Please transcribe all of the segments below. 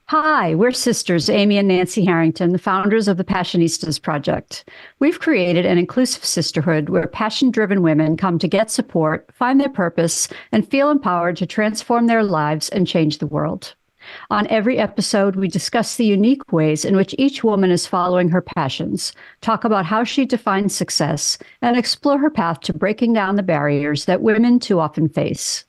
Hi, we're sisters, Amy and Nancy Harrington, the founders of the Passionistas project. We've created an inclusive sisterhood where passion driven women come to get support, find their purpose, and feel empowered to transform their lives and change the world. On every episode, we discuss the unique ways in which each woman is following her passions, talk about how she defines success, and explore her path to breaking down the barriers that women too often face.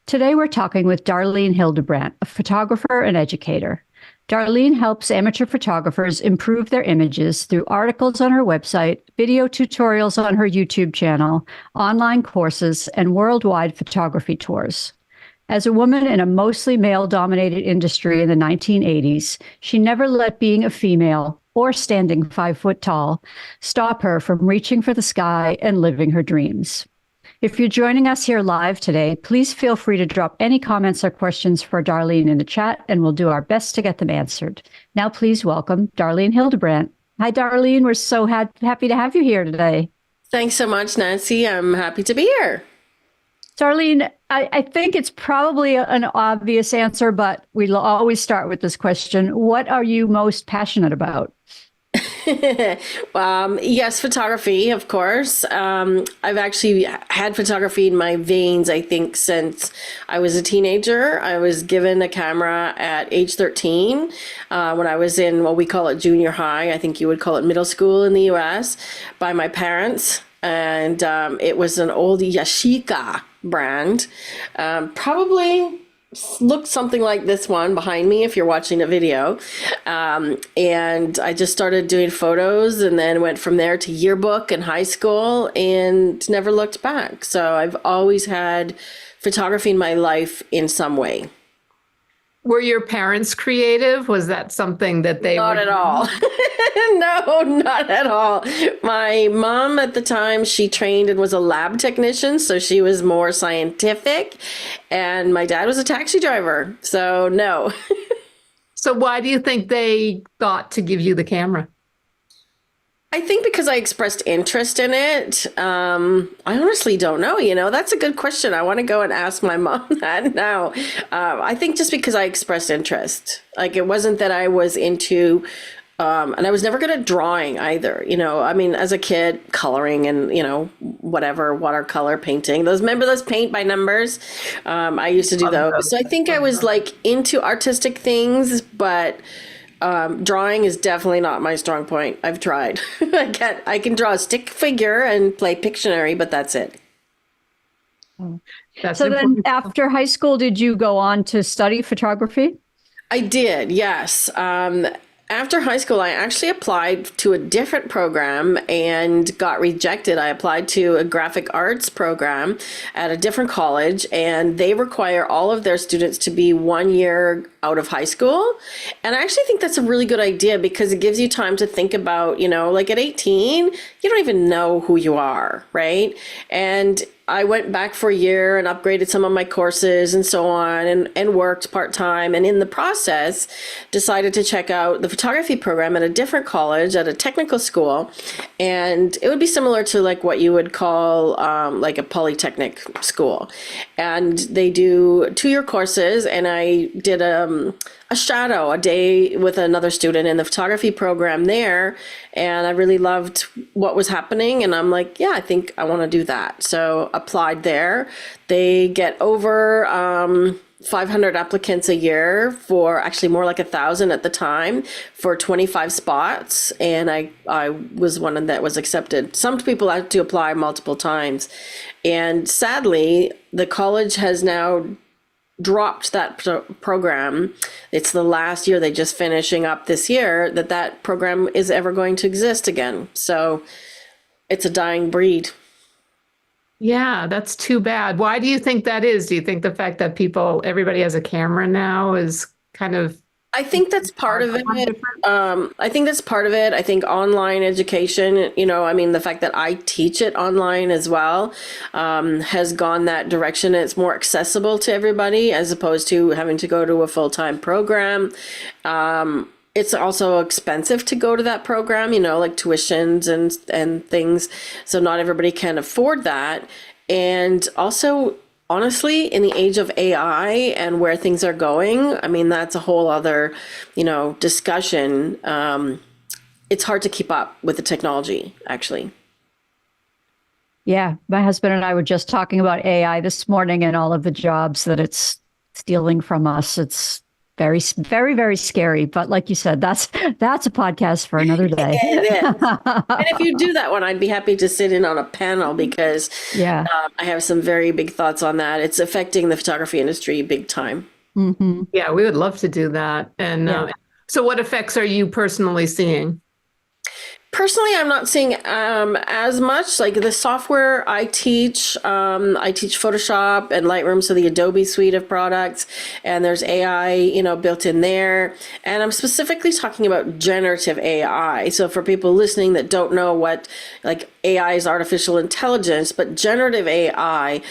Today, we're talking with Darlene Hildebrandt, a photographer and educator. Darlene helps amateur photographers improve their images through articles on her website, video tutorials on her YouTube channel, online courses, and worldwide photography tours. As a woman in a mostly male-dominated industry in the 1980s, she never let being a female or standing 5 foot tall stop her from reaching for the sky and living her dreams. If you're joining us here live today, please feel free to drop any comments or questions for Darlene in the chat, and we'll do our best to get them answered. Now, please welcome Darlene Hildebrandt. Hi, Darlene. We're so happy to have you here today. Thanks so much, Nancy. I'm happy to be here. Darlene, I think it's probably an obvious answer, but we'll always start with this question. What are you most passionate about? Yes, photography, of course. I've actually had photography in my veins, I think, since I was a teenager. I was given a camera at age 13 when I was in what we call it junior high. I think you would call it middle school in the US, by my parents. And it was an old Yashica brand. Probably looked something like this one behind me if you're watching a video. And I just started doing photos and then went from there to yearbook in high school and never looked back. So I've always had photography in my life in some way. Were your parents creative? Was that something that they Not were at all. No, not at all. My mom at the time, she trained and was a lab technician, so she was more scientific. And my dad was a taxi driver, so no. So why do you think they thought to give you the camera? I think because I expressed interest in it. I honestly don't know. That's a good question. I want to go and ask my mom that now. I think just because I expressed interest. Like, it wasn't that I was into, and I was never good at drawing either. I mean, as a kid, coloring and, whatever, watercolor painting. Remember those paint by numbers? I used to do those. So I think I was like into artistic things, but drawing is definitely not my strong point. I've tried. I can draw a stick figure and play Pictionary, but that's it. So then after high school, did you go on to study photography? I did, yes. After high school, I actually applied to a different program and got rejected. I applied to a graphic arts program at a different college, and they require all of their students to be 1 year out of high school. And I actually think that's a really good idea because it gives you time to think about, like at 18, you don't even know who you are, right? And I went back for a year and upgraded some of my courses and so on, and worked part-time, and in the process decided to check out the photography program at a different college, at a technical school. And it would be similar to like what you would call like a polytechnic school. And they do 2-year courses, and I did a shadow, a day with another student in the photography program there. And I really loved what was happening. And I'm like, yeah, I think I want to do that. So applied there. They get over 500 applicants a year, for actually more like 1,000 at the time, for 25 spots. And I was one that was accepted. Some people had to apply multiple times. And sadly, the college has now dropped that program. It's the last year, they just finishing up this year, that program is ever going to exist again. So it's a dying breed. Yeah, that's too bad. Why do you think that is? Do you think the fact that everybody has a camera now is kind of... I think that's part of it. I think that's part of it. I think online education, I mean, the fact that I teach it online as well, has gone that direction. It's more accessible to everybody as opposed to having to go to a full-time program. It's also expensive to go to that program, like tuitions and things. So not everybody can afford that. And also, honestly, in the age of AI and where things are going, I mean, that's a whole other, discussion. It's hard to keep up with the technology, actually. Yeah, my husband and I were just talking about AI this morning and all of the jobs that it's stealing from us. It's very, very, very scary. But like you said, that's a podcast for another day. It is. And if you do that one, I'd be happy to sit in on a panel because Yeah. I have some very big thoughts on that. It's affecting the photography industry big time. Hmm. Yeah, we would love to do that. And Yeah. so what effects are you personally seeing? Personally, I'm not seeing as much. Like the software I teach Photoshop and Lightroom, so the Adobe suite of products, and there's AI, built in there. And I'm specifically talking about generative AI. So for people listening that don't know what, like AI is artificial intelligence, but generative AI,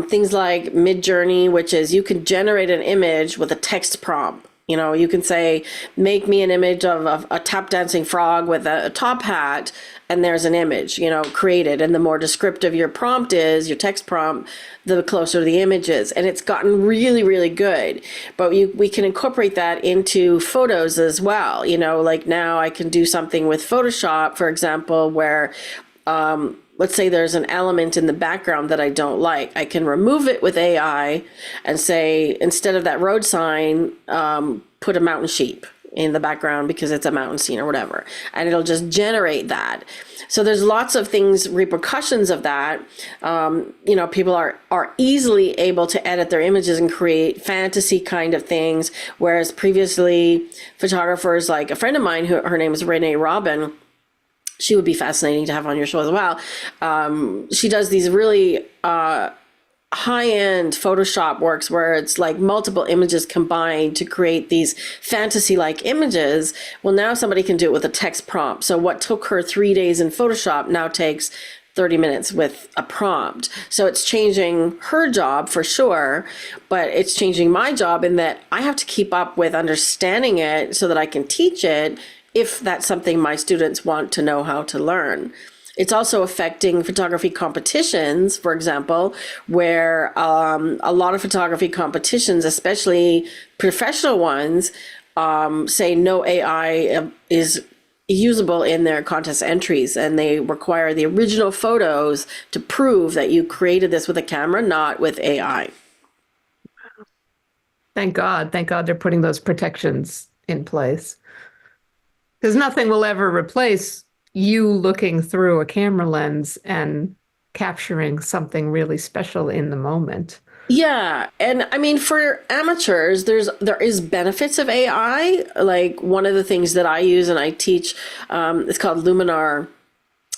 things like Midjourney, which is you can generate an image with a text prompt. You can say, make me an image of a tap dancing frog with a top hat, and there's an image, created. And the more descriptive your prompt is, your text prompt, the closer the image is. And it's gotten really, really good. But we can incorporate that into photos as well. Like now I can do something with Photoshop, for example, where let's say there's an element in the background that I don't like. I can remove it with AI and say, instead of that road sign, put a mountain sheep in the background because it's a mountain scene or whatever. And it'll just generate that. So there's lots of things, repercussions of that. People are easily able to edit their images and create fantasy kind of things. Whereas previously photographers, like a friend of mine, her name is Renee Robin, she would be fascinating to have on your show as well. She does these really high-end Photoshop works where it's like multiple images combined to create these fantasy-like images. Well, now somebody can do it with a text prompt. So what took her 3 days in Photoshop now takes 30 minutes with a prompt. So it's changing her job for sure, but it's changing my job in that I have to keep up with understanding it so that I can teach it if that's something my students want to know how to learn. It's also affecting photography competitions, for example, where a lot of photography competitions, especially professional ones, say no AI is usable in their contest entries, and they require the original photos to prove that you created this with a camera, not with AI. Thank God. Thank God they're putting those protections in place. Because nothing will ever replace you looking through a camera lens and capturing something really special in the moment. Yeah, and I mean, for amateurs, there is benefits of AI. Like one of the things that I use and I teach, it's called Luminar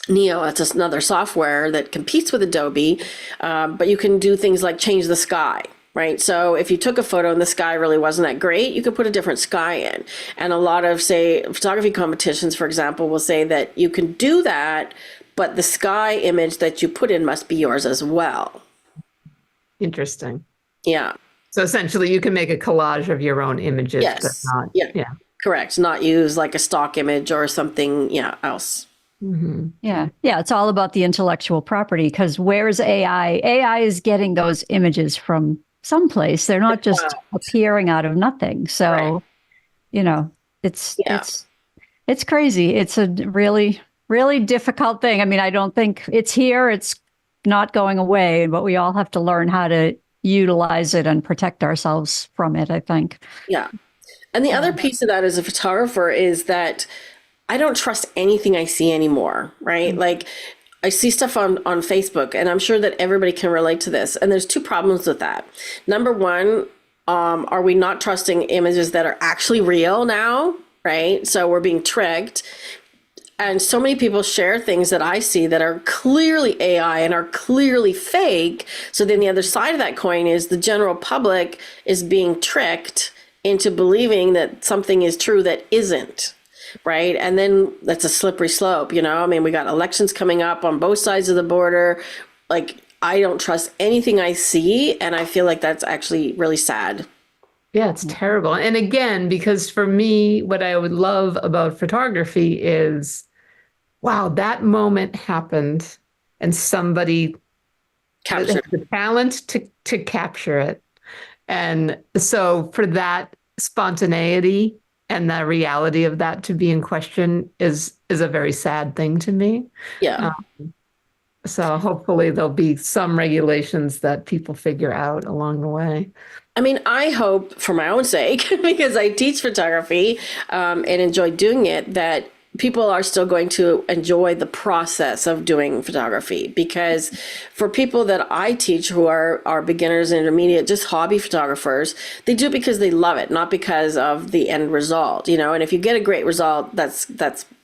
Neo. It's just another software that competes with Adobe, but you can do things like change the sky. Right. So if you took a photo and the sky really wasn't that great, you could put a different sky in. And a lot of, say, photography competitions, for example, will say that you can do that, but the sky image that you put in must be yours as well. Interesting. Yeah. So essentially you can make a collage of your own images. Yes. But not, yeah. Correct. Not use like a stock image or something else. Mm-hmm. Yeah. It's all about the intellectual property, because where's AI? AI is getting those images from someplace. They're not just appearing out of nothing. So, right. It's crazy. It's a really, really difficult thing. I mean, I don't think it's here. It's not going away, but we all have to learn how to utilize it and protect ourselves from it, I think. Yeah. And the other piece of that as a photographer is that I don't trust anything I see anymore, right? Mm-hmm. Like I see stuff on Facebook, and I'm sure that everybody can relate to this. And there's two problems with that. Number one, are we not trusting images that are actually real now, right? So we're being tricked. And so many people share things that I see that are clearly AI and are clearly fake. So then the other side of that coin is the general public is being tricked into believing that something is true that isn't. Right. And then that's a slippery slope. I mean, we got elections coming up on both sides of the border. Like, I don't trust anything I see. And I feel like that's actually really sad. Yeah, it's terrible. And again, because for me, what I would love about photography is, wow, that moment happened and somebody It Capture. has the talent to capture it. And so for that spontaneity and the reality of that to be in question is a very sad thing to me. Yeah. So hopefully there'll be some regulations that people figure out along the way. I mean, I hope for my own sake, because I teach photography and enjoy doing it, that people are still going to enjoy the process of doing photography. Because for people that I teach who are beginners and intermediate, just hobby photographers, they do it because they love it, not because of the end result, you know. And if you get a great result, that's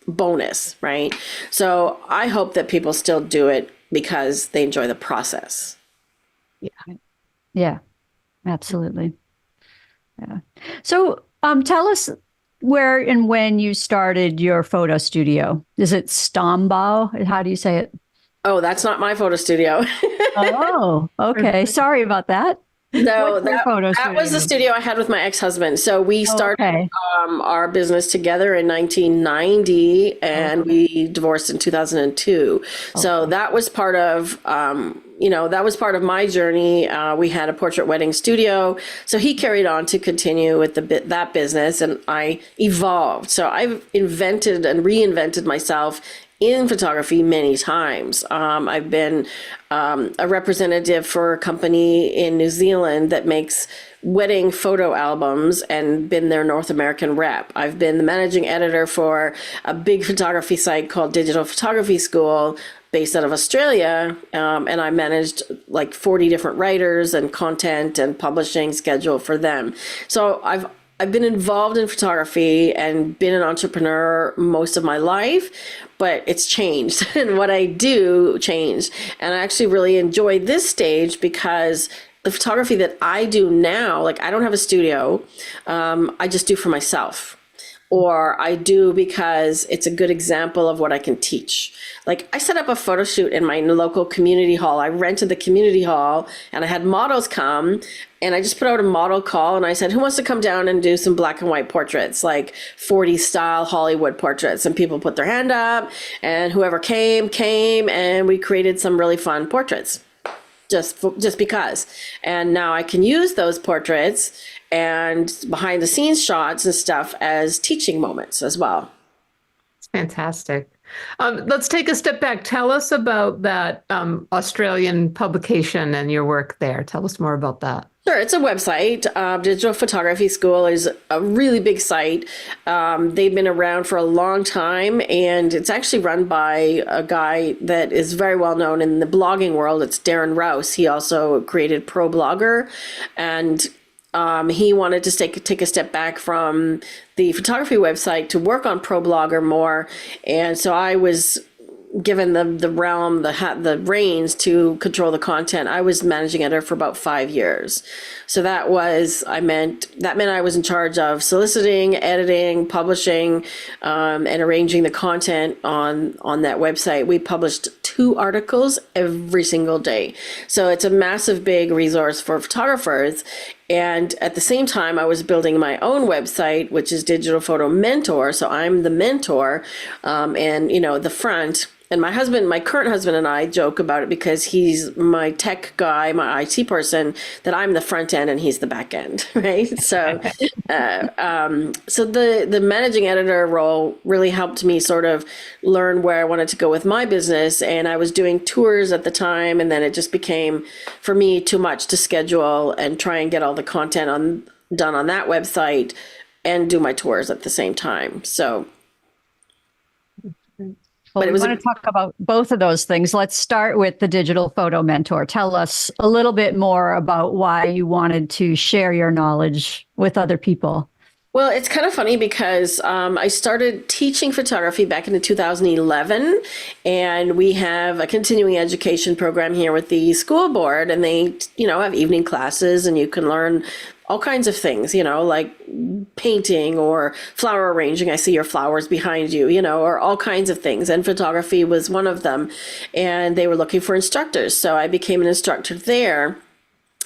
bonus, right? So I hope that people still do it because they enjoy the process. Yeah, absolutely. Yeah. So tell us where and when you started your photo studio. Is it Stombau? How do you say it? Oh, that's not my photo studio. Oh, okay. Sorry about that. No, What's your photo that was the studio? studio I had with my ex-husband. So we Oh, started okay. our business together in 1990, and we divorced in 2002. So Okay. that was part of that was part of my journey. We had a portrait wedding studio, so he carried on to continue with that business, and I evolved. So I've invented and reinvented myself in photography many times. I've been a representative for a company in New Zealand that makes wedding photo albums and been their North American rep. I've been the managing editor for a big photography site called Digital Photography School based out of Australia, and I managed like 40 different writers and content and publishing schedule for them. So I've been involved in photography and been an entrepreneur most of my life, but it's changed and what I do changed. And I actually really enjoy this stage because the photography that I do now, like I don't have a studio, I just do for myself. Or I do because it's a good example of what I can teach. Like I set up a photo shoot in my local community hall. I rented the community hall and I had models come, and I just put out a model call and I said, who wants to come down and do some black and white portraits, like 40s style Hollywood portraits? And people put their hand up, and whoever came, and we created some really fun portraits just because. And now I can use those portraits and behind the scenes shots and stuff as teaching moments as well. It's fantastic. Let's take a step back. Tell us about that Australian publication and your work there. Tell us more about that. Sure, it's a website. Digital Photography School is a really big site. They've been around for a long time, and it's actually run by a guy that is very well known in the blogging world. It's Darren Rouse. He also created Pro Blogger, and he wanted to take a step back from the photography website to work on Pro Blogger more, and so I was given the realm, the reins to control the content. I was managing editor for about 5 years. So that meant I was in charge of soliciting, editing, publishing, and arranging the content on that website. We published 2 articles every single day. So it's a massive, big resource for photographers. And at the same time, I was building my own website, which is Digital Photo Mentor. So I'm the mentor, and the front. And my current husband and I joke about it because he's my tech guy, my IT person, that I'm the front end and he's the back end, right? So, so the managing editor role really helped me sort of learn where I wanted to go with my business. And I was doing tours at the time, and then it just became, for me, too much to schedule and try and get all the content done on that website and do my tours at the same time. So. Well, we want to talk about both of those things. Let's start with the Digital Photo Mentor. Tell us a little bit more about why you wanted to share your knowledge with other people. Well, it's kind of funny because I started teaching photography back in 2011, and we have a continuing education program here with the school board, and they, have evening classes, and you can learn all kinds of things, like painting or flower arranging. I see your flowers behind you, or all kinds of things. And photography was one of them. And they were looking for instructors. So I became an instructor there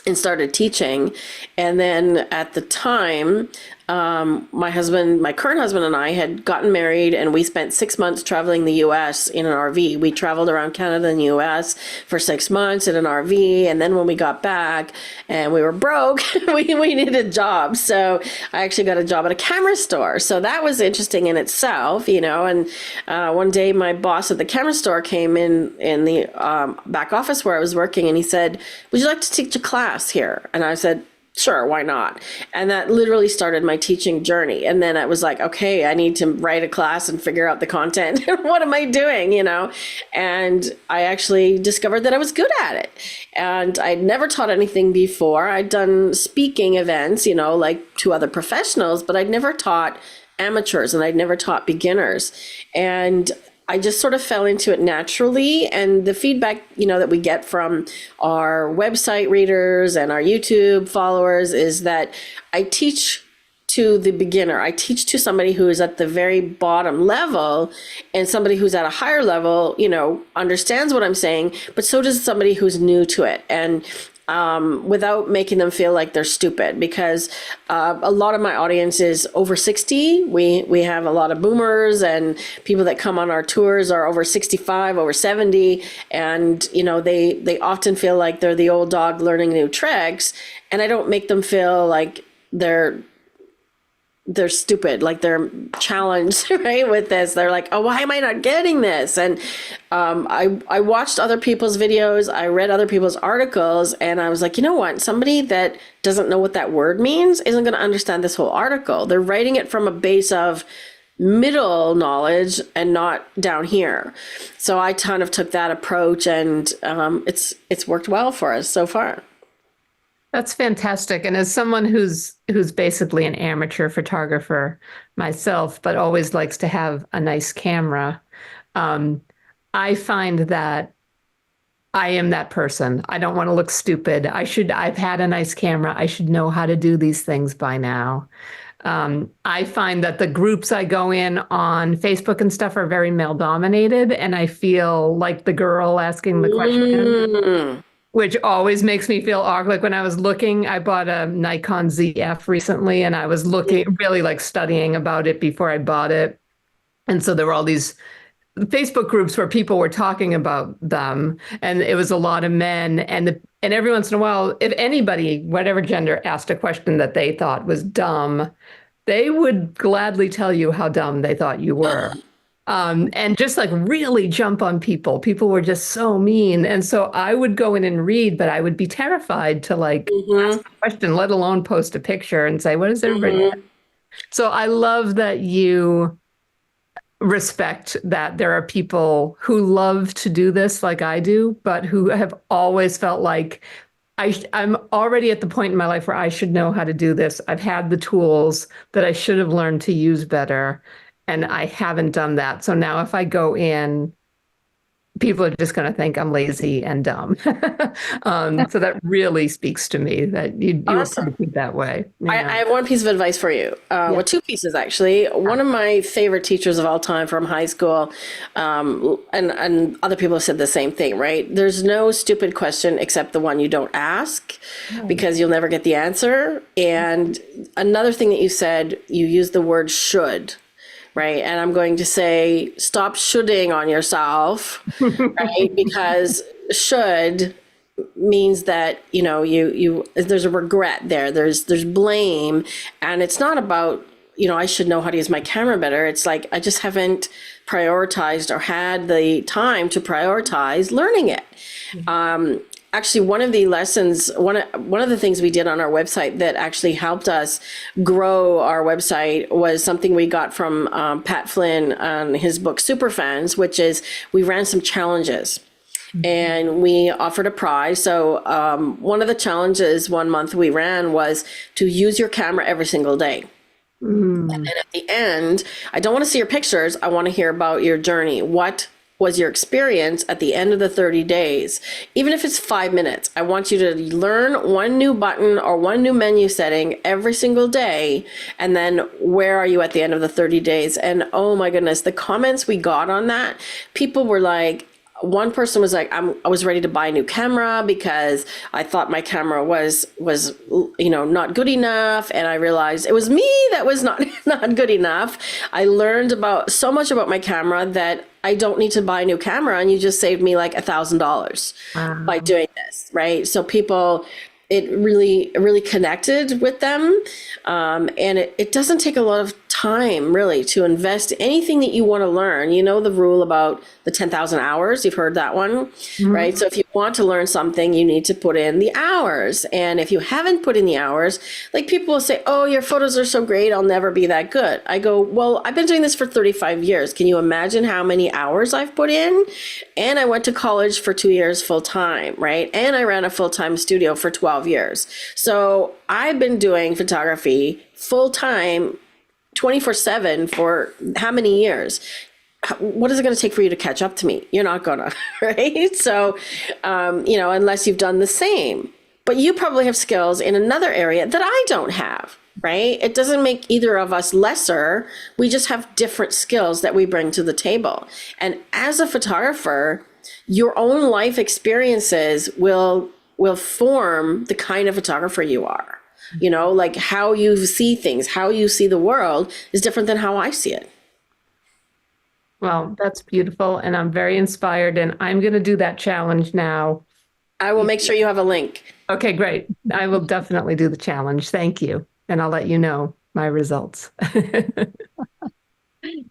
and started teaching. And then at the time, my current husband and I had gotten married, and we spent 6 months traveling the US in an RV. We traveled around Canada and the US for 6 months in an RV. And then when we got back and we were broke, we needed a job. So I actually got a job at a camera store. So that was interesting in itself, and one day my boss at the camera store came in the back office where I was working, and he said, "Would you like to teach a class here?" And I said, "Sure, why not?" And that literally started my teaching journey. And then I was like, okay, I need to write a class and figure out the content. What am I doing, And I actually discovered that I was good at it. And I'd never taught anything before. I'd done speaking events, like to other professionals, but I'd never taught amateurs and I'd never taught beginners. And I just sort of fell into it naturally. And the feedback, that we get from our website readers and our YouTube followers is that I teach to the beginner. I teach to somebody who is at the very bottom level, and somebody who's at a higher level, understands what I'm saying, but so does somebody who's new to it. And without making them feel like they're stupid, because a lot of my audience is over 60. We have a lot of boomers, and people that come on our tours are over 65, over 70, and they often feel like they're the old dog learning new tricks, and I don't make them feel like they're stupid, like they're challenged, right, with this. They're like, oh, why am I not getting this? And I watched other people's videos, I read other people's articles, and I was like, you know what? Somebody that doesn't know what that word means isn't going to understand this whole article. They're writing it from a base of middle knowledge and not down here. So I kind of took that approach, and it's worked well for us so far. That's fantastic. And as someone who's basically an amateur photographer myself, but always likes to have a nice camera, I find that I am that person. I don't want to look stupid. I've had a nice camera. I should know how to do these things by now. I find that the groups I go in on Facebook and stuff are very male dominated, and I feel like the girl asking the question. Which always makes me feel awkward. Like when I was looking, I bought a Nikon ZF recently, and I was looking, really like studying about it before I bought it. And so there were all these Facebook groups where people were talking about them, and it was a lot of men. And every once in a while, if anybody, whatever gender, asked a question that they thought was dumb, they would gladly tell you how dumb they thought you were. And just like really jump on people. People were just so mean. And so I would go in and read, but I would be terrified to ask a question, let alone post a picture and say, what is everybody? So I love that you respect that there are people who love to do this like I do, but who have always felt like I'm already at the point in my life where I should know how to do this. I've had the tools that I should have learned to use better, and I haven't done that. So now if I go in, people are just going to think I'm lazy and dumb. So that really speaks to me that you Awesome. approach it that way. I have one piece of advice for you. Well, two pieces, actually. One of my favorite teachers of all time from high school, and other people have said the same thing, right? There's no stupid question except the one you don't ask, because you'll never get the answer. And another thing that you said, you used the word should. Right. And I'm going to say, stop shoulding on yourself, right? Because should means that, you there's a regret there. There's blame. And it's not about, I should know how to use my camera better. It's like, I just haven't prioritized or had the time to prioritize learning it. Actually, one of the lessons, one of the things we did on our website that actually helped us grow our website was something we got from Pat Flynn on his book Superfans, which is we ran some challenges. And we offered a prize. So one of the challenges one month we ran was to use your camera every single day. And then at the end, I don't want to see your pictures. I want to hear about your journey. What was your experience at the end of the 30 days? Even if it's 5 minutes, I want you to learn one new button or one new menu setting every single day. And then where are you at the end of the 30 days? And oh my goodness, the comments we got on that, people were like, one person was like, I was ready to buy a new camera because I thought my camera was, not good enough. And I realized it was me that was not, not good enough. I learned so much about my camera that I don't need to buy a new camera. And you just saved me like $1,000 by doing this. Right. So it really connected with them. And it doesn't take a lot of time really to invest anything that you want to learn. You know, the rule about the 10,000 hours, you've heard that one, right? So if you want to learn something, you need to put in the hours. And if you haven't put in the hours, like people will say, oh, your photos are so great, I'll never be that good. I go, well, I've been doing this for 35 years. Can you imagine how many hours I've put in? And I went to college for 2 years full time, right? And I ran a full-time studio for 12 years. So I've been doing photography full time 24/7 for how many years? What is it going to take for you to catch up to me? You're not gonna, right? So, unless you've done the same, but you probably have skills in another area that I don't have, right? It doesn't make either of us lesser. We just have different skills that we bring to the table. And as a photographer, your own life experiences will form the kind of photographer you are. You know, like how you see things, how you see the world is different than how I see it. Well, that's beautiful. And I'm very inspired. And I'm going to do that challenge now. I will make sure you have a link. Okay, great. I will definitely do the challenge. Thank you. And I'll let you know my results.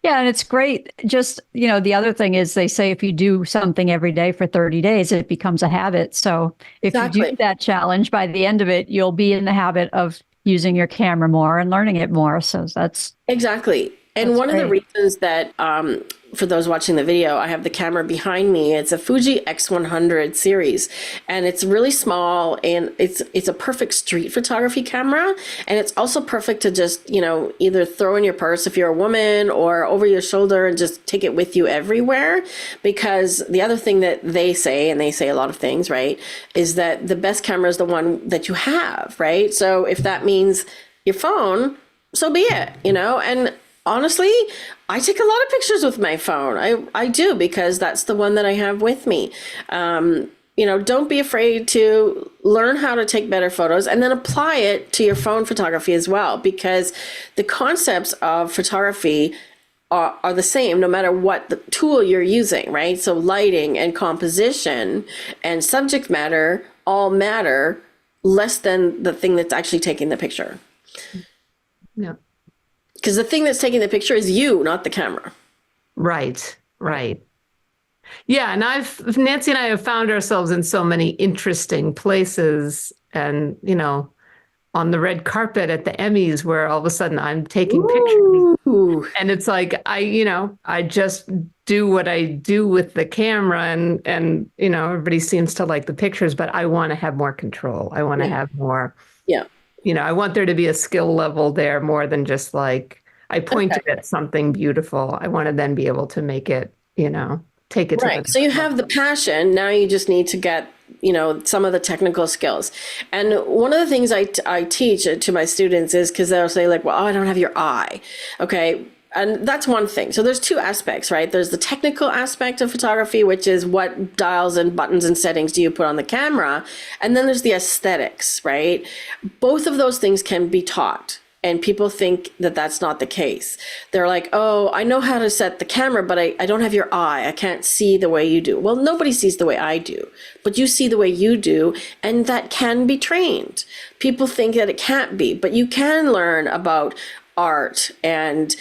Yeah, and it's great. Just, the other thing is they say if you do something every day for 30 days, it becomes a habit. So if you do that challenge, by the end of it, you'll be in the habit of using your camera more and learning it more. So that's exactly. And one of the reasons that, for those watching the video, I have the camera behind me. It's a Fuji X100 series, and it's really small, and it's a perfect street photography camera. And it's also perfect to just, either throw in your purse if you're a woman or over your shoulder and just take it with you everywhere. Because the other thing that they say, and they say a lot of things, right, is that the best camera is the one that you have, right? So if that means your phone, so be it, and honestly, I take a lot of pictures with my phone. I do, because that's the one that I have with me. Don't be afraid to learn how to take better photos and then apply it to your phone photography as well, because the concepts of photography are the same no matter what the tool you're using, right? So lighting and composition and subject matter all matter less than the thing that's actually taking the picture. Yeah. Because the thing that's taking the picture is you, not the camera. Right. Yeah, and Nancy and I have found ourselves in so many interesting places, and on the red carpet at the Emmys, where all of a sudden I'm taking pictures, and it's like I just do what I do with the camera, and everybody seems to like the pictures, but I want to have more control. I want to have more. Yeah. I want there to be a skill level there more than just like I pointed at something beautiful. I want to then be able to make it, take it to right. So you have the passion. Now you just need to get, some of the technical skills. And one of the things I teach to my students is, because they'll say like, well, I don't have your eye. Okay. And that's one thing. So there's two aspects, right? There's the technical aspect of photography, which is what dials and buttons and settings do you put on the camera? And then there's the aesthetics, right? Both of those things can be taught. And people think that that's not the case. They're like, oh, I know how to set the camera, but I don't have your eye. I can't see the way you do. Well, nobody sees the way I do, but you see the way you do, and that can be trained. People think that it can't be, but you can learn about art and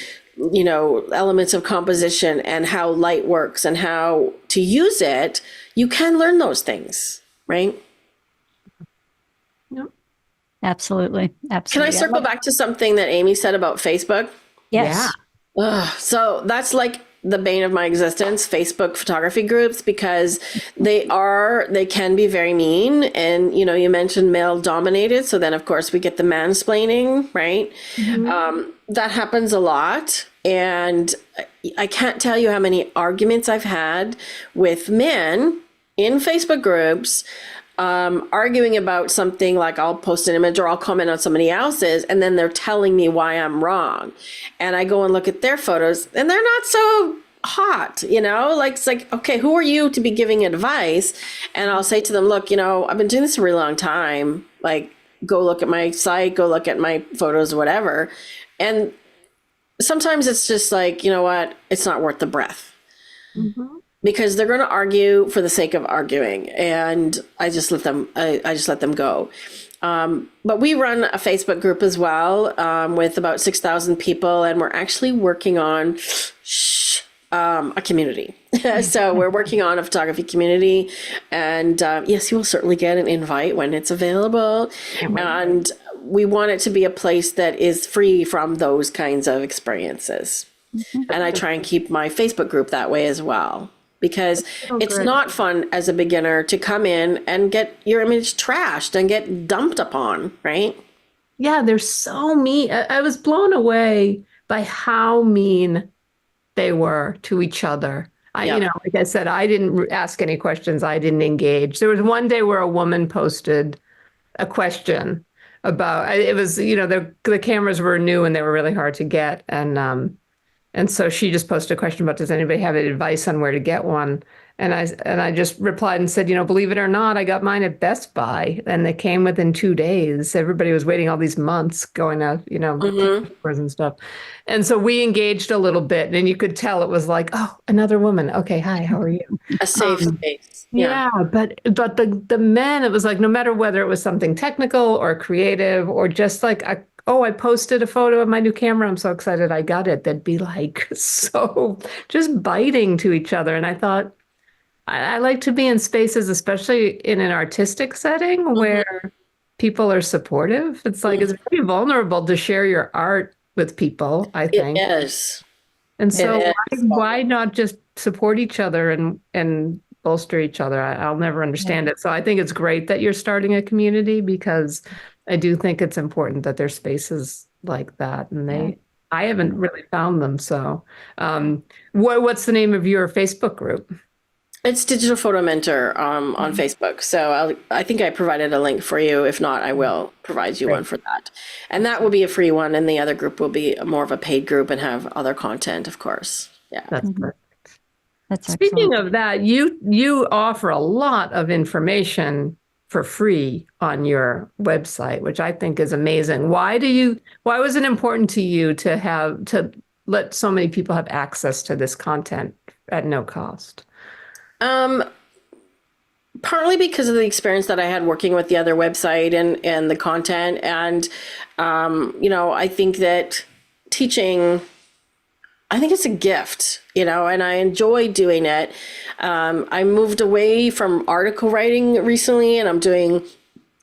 elements of composition and how light works and how to use it. You can learn those things, right? Yep. Absolutely. Can I circle back to something that Amy said about Facebook? Yes. Yeah. So that's like the bane of my existence, Facebook photography groups, because they can be very mean. And, you mentioned male dominated. So then of course we get the mansplaining, right? Mm-hmm. That happens a lot. And I can't tell you how many arguments I've had with men in Facebook groups, arguing about something like I'll post an image or I'll comment on somebody else's, and then they're telling me why I'm wrong. And I go and look at their photos and they're not so hot, like, it's like, okay, who are you to be giving advice? And I'll say to them, look, I've been doing this a really long time. Like, go look at my site, go look at my photos, whatever. And sometimes it's just like, you know what? It's not worth the breath. Mm-hmm. Because they're going to argue for the sake of arguing. And I just let them go. But we run a Facebook group as well, with about 6,000 people, and we're actually working on a community. So we're working on a photography community, and yes, you will certainly get an invite when it's available. And we want it to be a place that is free from those kinds of experiences. And I try and keep my Facebook group that way as well. Because it's not fun as a beginner to come in and get your image trashed and get dumped upon, right? Yeah, they're so mean. I was blown away by how mean they were to each other. Like I said, I didn't ask any questions. I didn't engage. There was one day where a woman posted a question about, it was, the cameras were new and they were really hard to get. And so she just posted a question about, does anybody have any advice on where to get one? And I just replied and said, believe it or not, I got mine at Best Buy, and they came within 2 days. Everybody was waiting all these months going out, and stuff. And so we engaged a little bit, and you could tell it was like, oh, another woman. Okay, hi, how are you? A safe space. Yeah, but the men, it was like, no matter whether it was something technical or creative or just like I posted a photo of my new camera, I'm so excited I got it. They'd be like, so just biting to each other. And I thought, I like to be in spaces, especially in an artistic setting where people are supportive. It's like, it's very vulnerable to share your art with people, I think. It is. And so why not just support each other and bolster each other? I'll never understand it. So I think it's great that you're starting a community, because I do think it's important that there's spaces like that. And I haven't really found them. So what's the name of your Facebook group? It's Digital Photo Mentor on Facebook. So I think I provided a link for you. If not, I will provide you one for that. And that will be a free one. And the other group will be more of a paid group and have other content, of course. Yeah. That's perfect. That's Speaking excellent. of that, you offer a lot of information for free on your website, which I think is amazing. Why was it important to you to let so many people have access to this content at no cost? Partly because of the experience that I had working with the other website and the content. And, I think that teaching, I think it's a gift, and I enjoy doing it. I moved away from article writing recently, and I'm doing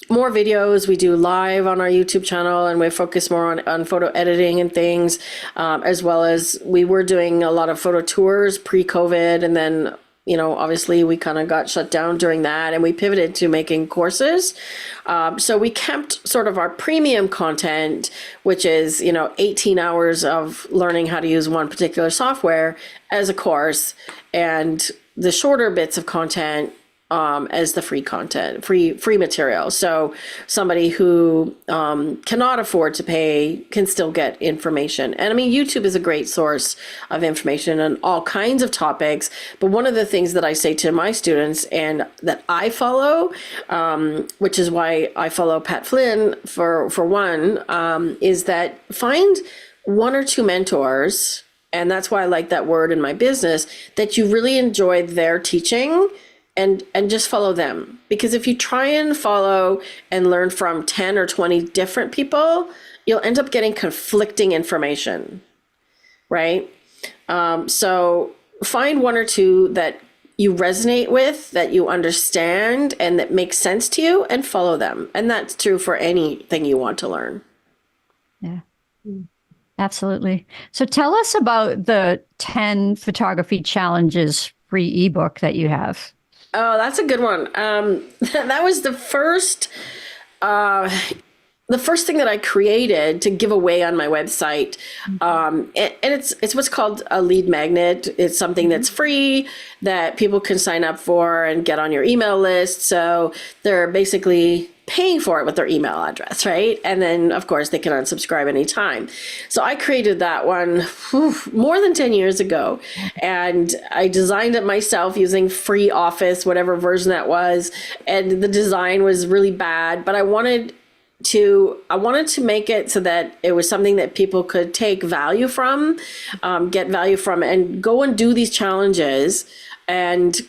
more videos. We do live on our YouTube channel, and we focus more on photo editing and things, as well as we were doing a lot of photo tours pre-COVID. And then, obviously we kind of got shut down during that, and we pivoted to making courses. So we kept sort of our premium content, which is, 18 hours of learning how to use one particular software as a course, and the shorter bits of content as the free content, free material. So somebody who cannot afford to pay can still get information. And I mean, YouTube is a great source of information on all kinds of topics. But one of the things that I say to my students and that I follow, which is why I follow Pat Flynn for one, is that find one or two mentors, and that's why I like that word in my business, that you really enjoy their teaching, and just follow them. Because if you try and follow and learn from 10 or 20 different people, you'll end up getting conflicting information, right? So find one or two that you resonate with, that you understand, and that makes sense to you, and follow them. And that's true for anything you want to learn. Yeah. Absolutely. So tell us about the 10 photography challenges free ebook that you have. Oh, that's a good one. That was the first thing that I created to give away on my website. And it's what's called a lead magnet. It's something that's free that people can sign up for and get on your email list. So they're basically paying for it with their email address, right? And then, of course, they can unsubscribe anytime. So I created that one more than 10 years ago. And I designed it myself using free Office, whatever version that was. And the design was really bad, but I wanted to make it so that it was something that people could take value from, get value from, and go and do these challenges and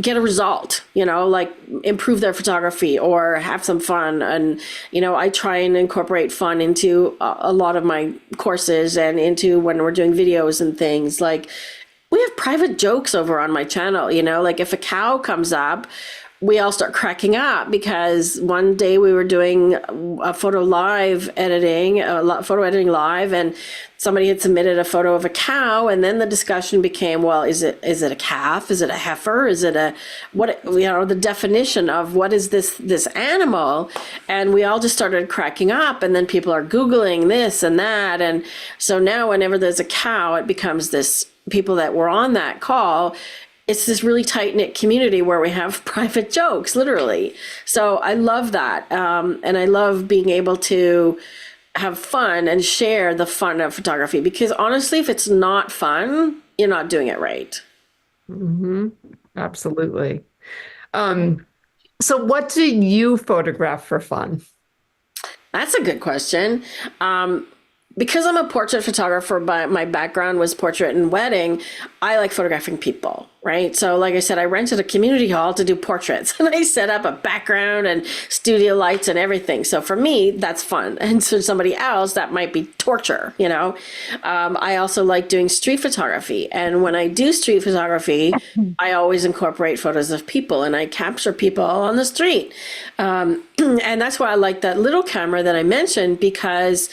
get a result, like improve their photography or have some fun. And, I try and incorporate fun into a lot of my courses and into when we're doing videos and things. Like, we have private jokes over on my channel, like if a cow comes up, we all start cracking up because one day we were doing a photo editing live, and somebody had submitted a photo of a cow, and then the discussion became, well, is it a calf? Is it a heifer? Is it the definition of what is this animal? And we all just started cracking up, and then people are Googling this and that. And so now whenever there's a cow, it becomes this, people that were on that call, it's this really tight-knit community where we have private jokes, literally. So I love that. And I love being able to have fun and share the fun of photography, because honestly, if it's not fun, you're not doing it right. Mm-hmm. Absolutely. So what do you photograph for fun? That's a good question. Because I'm a portrait photographer, but my background was portrait and wedding, I like photographing people, right? So like I said, I rented a community hall to do portraits, and I set up a background and studio lights and everything. So for me, that's fun. And for somebody else, that might be torture, I also like doing street photography. And when I do street photography, I always incorporate photos of people, and I capture people on the street. And that's why I like that little camera that I mentioned, because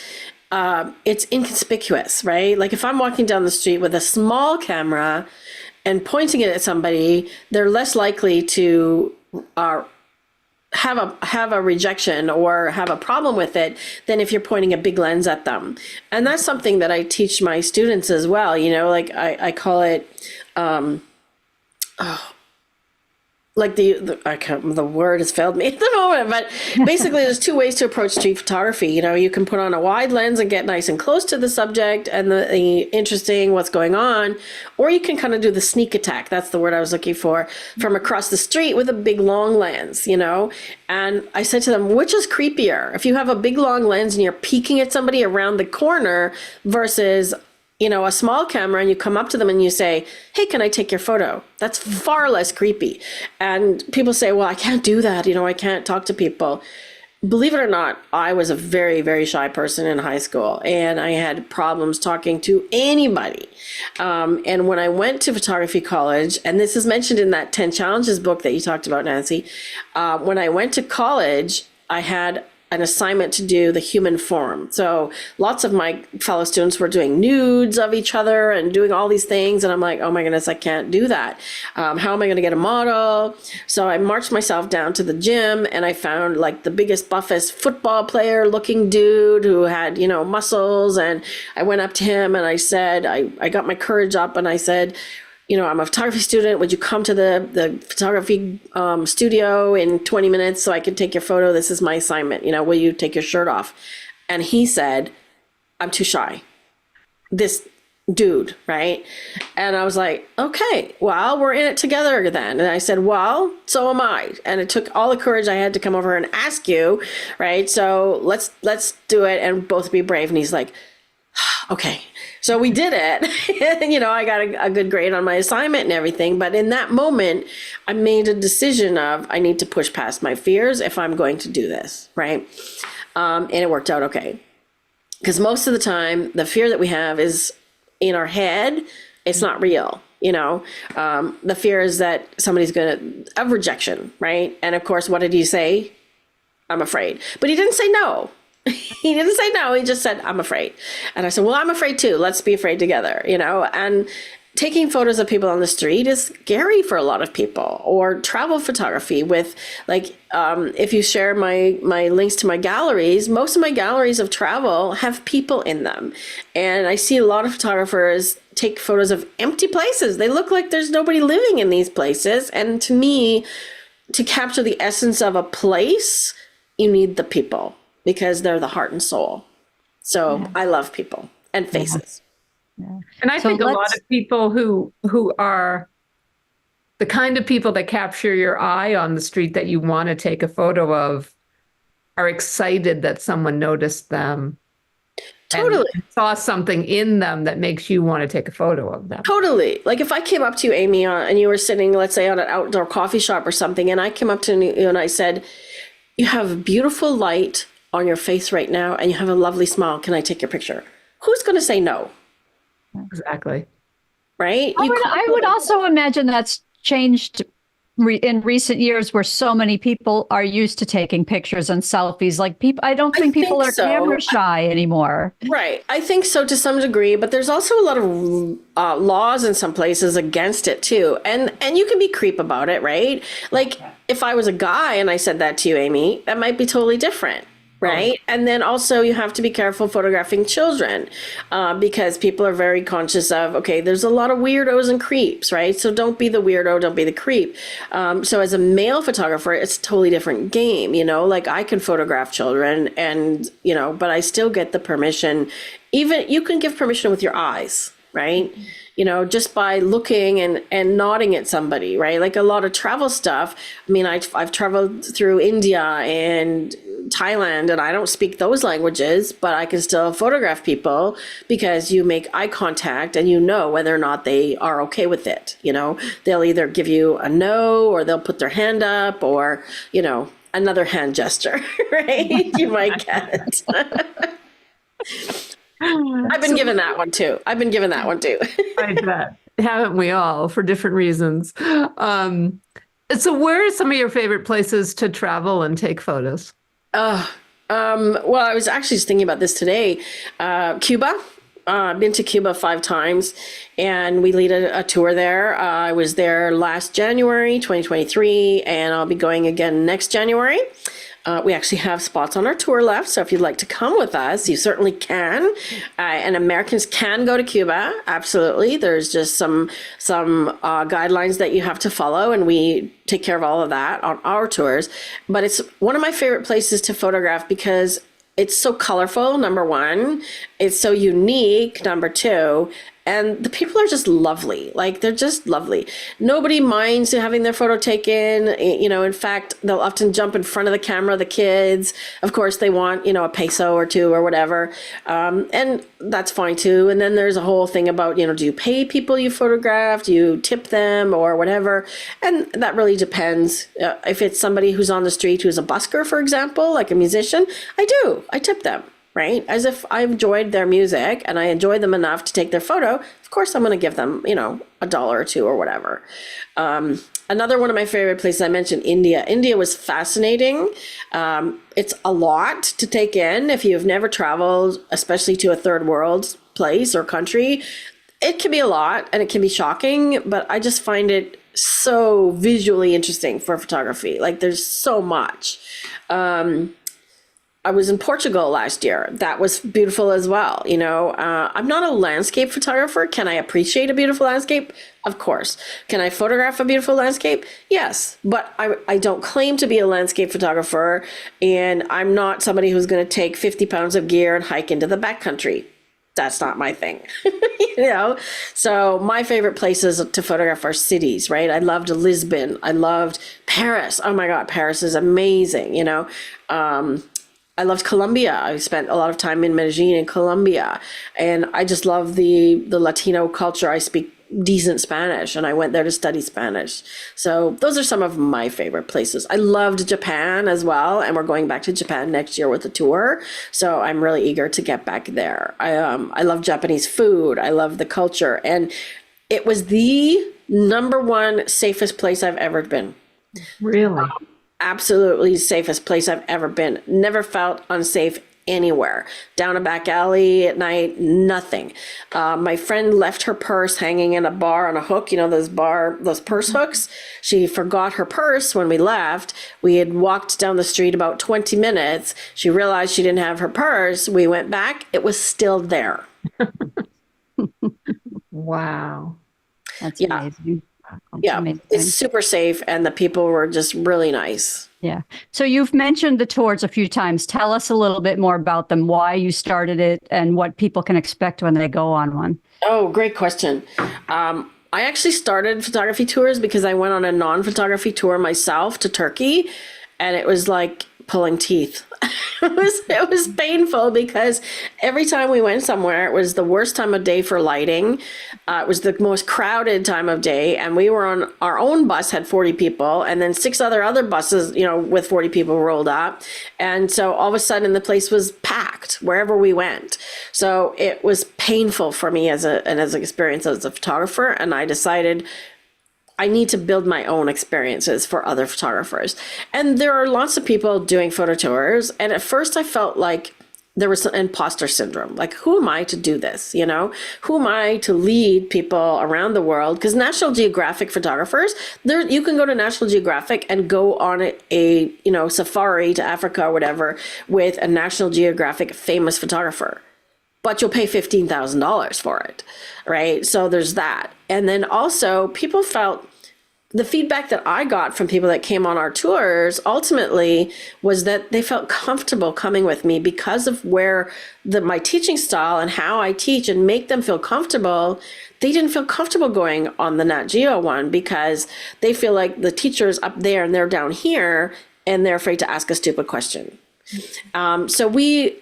it's inconspicuous, right? Like if I'm walking down the street with a small camera and pointing it at somebody, they're less likely to have a rejection or have a problem with it than if you're pointing a big lens at them. And that's something that I teach my students as well. Like I call it, like the word has failed me at the moment, but basically there's two ways to approach street photography. You can put on a wide lens and get nice and close to the subject and the interesting what's going on, or you can kind of do the sneak attack. That's the word I was looking for, from across the street with a big long lens, And I said to them, which is creepier? If you have a big long lens and you're peeking at somebody around the corner versus a small camera, and you come up to them and you say, hey, can I take your photo? That's far less creepy. And people say, well, I can't do that. I can't talk to people. Believe it or not, I was a very, very shy person in high school, and I had problems talking to anybody. And when I went to photography college, and this is mentioned in that 10 Challenges book that you talked about, Nancy, when I went to college, I had an assignment to do the human form. So lots of my fellow students were doing nudes of each other and doing all these things. And I'm like, oh my goodness, I can't do that. How am I going to get a model? So I marched myself down to the gym, and I found like the biggest, buffest football player looking dude who had, muscles. And I went up to him and I said, I got my courage up and I said, I'm a photography student. Would you come to the photography studio in 20 minutes so I could take your photo? This is my assignment. Will you take your shirt off? And he said, I'm too shy. This dude, right? And I was like, okay, well, we're in it together then. And I said, well, so am I. And it took all the courage I had to come over and ask you, right? So let's do it and both be brave. And he's like, okay. So we did it. I got a good grade on my assignment and everything. But in that moment, I made a decision of, I need to push past my fears if I'm going to do this, right? And it worked out okay. Because most of the time, the fear that we have is in our head. It's not real. The fear is that somebody's of rejection, right? And of course, what did he say? I'm afraid. But he didn't say no. He didn't say no. He just said, I'm afraid. And I said, well, I'm afraid too. Let's be afraid together, and taking photos of people on the street is scary for a lot of people. Or travel photography with if you share my links to my galleries, most of my galleries of travel have people in them. And I see a lot of photographers take photos of empty places. They look like there's nobody living in these places. And to me, to capture the essence of a place, you need the people because they're the heart and soul. So I love people and faces. And I So think a lot let's- of people who are the kind of people that capture your eye on the street that you want to take a photo of are excited that someone noticed them. Totally. And saw something in them that makes you want to take a photo of them. Totally. Like if I came up to you, Amy, and you were sitting, let's say, on an outdoor coffee shop or something, and I came up to you and I said, you have beautiful light on your face right now, and you have a lovely smile. Can I take your picture? Who's going to say no? Exactly. Right? I would also imagine that's changed in recent years, where so many people are used to taking pictures and selfies. Like people, I don't think people are camera shy anymore. Right. I think so to some degree, but there's also a lot of laws in some places against it too. And you can be creep about it, right? Like if I was a guy and I said that to you, Amy, that might be totally different. Right. And then also you have to be careful photographing children because people are very conscious of, okay, there's a lot of weirdos and creeps, right? So don't be the weirdo, don't be the creep. So as a male photographer, it's a totally different game, you know, like I can photograph children and, you know, but I still get the permission. Even you can give permission with your eyes, right? You know, just by looking and nodding at somebody, right? Like a lot of travel stuff. I mean, I've traveled through India and Thailand, and I don't speak those languages, but I can still photograph people because you make eye contact and you know whether or not they are okay with it. You know, they'll either give you a no, or they'll put their hand up, or, you know, another hand gesture, right? You might get it. I've been given that one too. I bet. Haven't we all, for different reasons? So where are some of your favorite places to travel and take photos? Well, I was actually just thinking about this today. Cuba. I've been to Cuba 5 times, and we lead a tour there. I was there last January, 2023, and I'll be going again next January. We actually have spots on our tour left, so if you'd like to come with us, you certainly can. And Americans can go to Cuba, absolutely. There's just some guidelines that you have to follow, and we take care of all of that on our tours. But it's one of my favorite places to photograph because it's so colorful, number one. It's so unique, number two. And the people are just lovely. Like, they're just lovely. Nobody minds having their photo taken. You know, in fact, they'll often jump in front of the camera, the kids. Of course, they want, you know, a peso or two or whatever. And that's fine too. And then there's a whole thing about, you know, do you pay people you photograph? Do you tip them or whatever? And that really depends. If it's somebody who's on the street who's a busker, for example, like a musician, I do. I tip them. Right? As if I enjoyed their music and I enjoyed them enough to take their photo, of course I'm going to give them, you know, $1 or $2 or whatever. Another one of my favorite places, I mentioned India. India was fascinating. It's a lot to take in if you've never traveled, especially to a third world place or country. It can be a lot and it can be shocking, but I just find it so visually interesting for photography. Like, there's so much. I was in Portugal last year. That was beautiful as well. You know, I'm not a landscape photographer. Can I appreciate a beautiful landscape? Of course. Can I photograph a beautiful landscape? Yes. But I don't claim to be a landscape photographer, and I'm not somebody who's going to take 50 pounds of gear and hike into the backcountry. That's not my thing, you know? So my favorite places to photograph are cities, right? I loved Lisbon. I loved Paris. Oh my God, Paris is amazing, you know? I loved Colombia. I spent a lot of time in Medellin in Colombia, and I just love the Latino culture. I speak decent Spanish, and I went there to study Spanish. So those are some of my favorite places. I loved Japan as well, and we're going back to Japan next year with a tour. So I'm really eager to get back there. I love Japanese food. I love the culture, and it was the #1 safest place I've ever been. Really? Absolutely safest place I've ever been. Never felt unsafe anywhere. Down a back alley at night, nothing. My friend left her purse hanging in a bar on a hook, you know, those purse hooks. She forgot her purse when we left. We had walked down the street about 20 minutes. She realized she didn't have her purse. We went back. It was still there. Wow. That's amazing. Yeah, Amazing. it's super safe, and the people were just really nice. Yeah. So you've mentioned the tours a few times. Tell us a little bit more about them, why you started it, and what people can expect when they go on one. Oh, great question. I actually started photography tours because I went on a non-photography tour myself to Turkey, and it was like pulling teeth. It was painful because every time we went somewhere, it was the worst time of day for lighting. It was the most crowded time of day, and we were on our own bus had 40 people, and then six other buses, with 40 people rolled up, and so all of a sudden the place was packed wherever we went. So it was painful for me as an experience as a photographer, and I decided I need to build my own experiences for other photographers. And there are lots of people doing photo tours. And at first I felt like there was some imposter syndrome. Like, who am I to do this? Who am I to lead people around the world? Because National Geographic photographers, you can go to National Geographic and go on a safari to Africa or whatever with a National Geographic famous photographer. But you'll pay $15,000 for it, right? So there's that. And then also people felt the feedback that I got from people that came on our tours ultimately was that they felt comfortable coming with me because of where my teaching style and how I teach and make them feel comfortable. They didn't feel comfortable going on the Nat Geo one because they feel like the teacher's up there and they're down here and they're afraid to ask a stupid question. So we